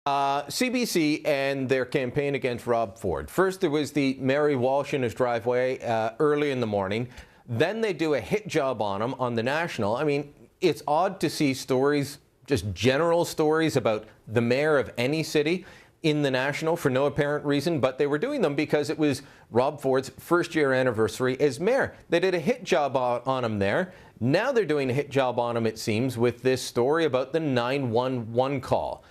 CBC and their campaign against Rob Ford. First, there was the Mary Walsh in his driveway early in the morning. Then they do a hit job on him on the National. I mean, it's odd to see stories, just general stories about the mayor of any city in the National for no apparent reason, but they were doing them because it was Rob Ford's first-year anniversary as mayor. They did a hit job on him there. Now they're doing a hit job on him, it seems, with this story about the 911 call.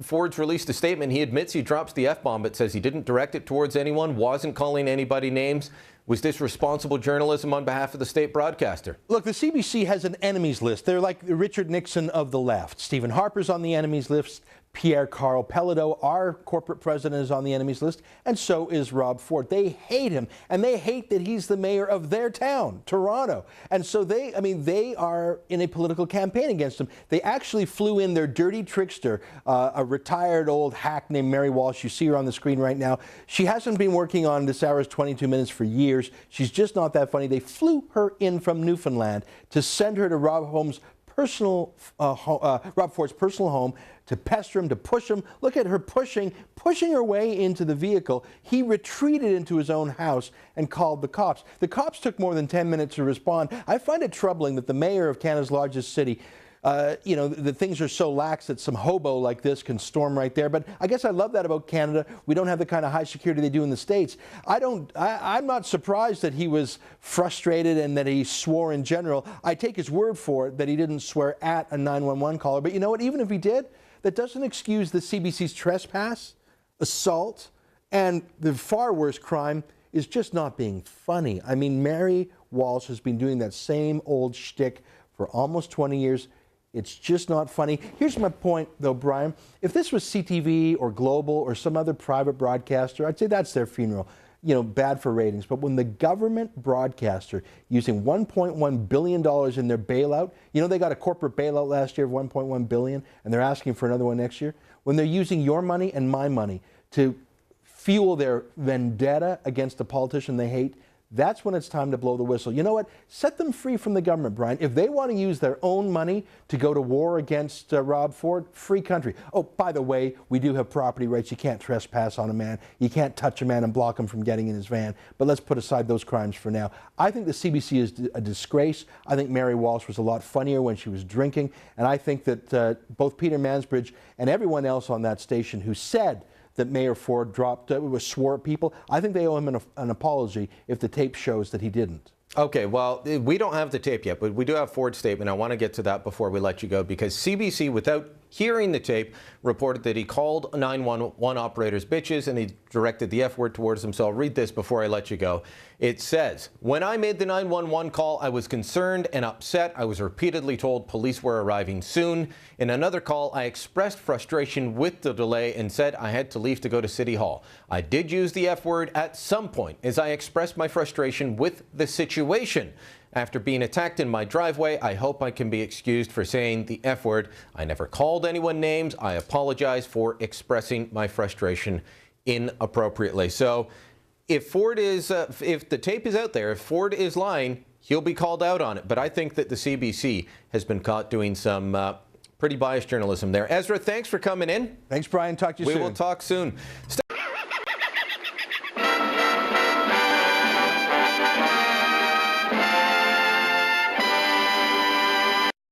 Ford's released a statement. He admits he drops the F-bomb, but says he didn't direct it towards anyone, wasn't calling anybody names. Was this responsible journalism on behalf of the state broadcaster? Look, the CBC has an enemies list. They're like the Richard Nixon of the left. Stephen Harper's on the enemies list. Pierre Carl Pelledo, our corporate president, is on the enemies list, and so is Rob Ford. They hate him, and they hate that he's the mayor of their town, Toronto. And so they are in a political campaign against him. They actually flew in their dirty trickster, a retired old hack named Mary Walsh. You see her on the screen right now. She hasn't been working on This Hour's 22 Minutes for years. She's just not that funny. They flew her in from Newfoundland to send her to Rob Ford's personal home, to pester him, to push him. Look at her pushing her way into the vehicle. He retreated into his own house and called the cops. The cops took more than 10 minutes to respond. I find it troubling that the mayor of Canada's largest city, the things are so lax that some hobo like this can storm right there. But I guess I love that about Canada. We don't have the kind of high security they do in the States. I'm not surprised that he was frustrated and that he swore in general. I take his word for it that he didn't swear at a 911 caller. But you know what? Even if he did, that doesn't excuse the CBC's trespass, assault, and the far worse crime is just not being funny. I mean, Mary Walsh has been doing that same old shtick for almost 20 years. It's just not funny. Here's my point, though, Brian. If this was CTV or Global or some other private broadcaster, I'd say that's their funeral. You know, bad for ratings. But when the government broadcaster using $1.1 billion in their bailout, you know, they got a corporate bailout last year of $1.1 billion, and they're asking for another one next year. When they're using your money and my money to fuel their vendetta against a politician they hate, that's when it's time to blow the whistle. You know what? Set them free from the government, Brian. If they want to use their own money to go to war against Rob Ford, free country. Oh, by the way, we do have property rights. You can't trespass on a man. You can't touch a man and block him from getting in his van. But let's put aside those crimes for now. I think the CBC is a disgrace. I think Mary Walsh was a lot funnier when she was drinking. And I think that both Peter Mansbridge and everyone else on that station who said that Mayor Ford swore at people, I think they owe him an apology if the tape shows that he didn't. Okay, well, we don't have the tape yet, but we do have Ford's statement. I want to get to that before we let you go, because CBC, without hearing the tape, reported that he called 911 operators bitches and he directed the F word towards them. So I'll read this before I let you go. It says, "When I made the 911 call, I was concerned and upset. I was repeatedly told police were arriving soon. In another call, I expressed frustration with the delay and said I had to leave to go to City Hall. I did use the F word at some point as I expressed my frustration with the situation. After being attacked in my driveway, I hope I can be excused for saying the F word. I never called anyone names. I apologize for expressing my frustration inappropriately." So if Ford is, if the tape is out there, if Ford is lying, he'll be called out on it. But I think that the CBC has been caught doing some pretty biased journalism there. Ezra, thanks for coming in. Thanks, Brian. Talk to you soon. We will talk soon.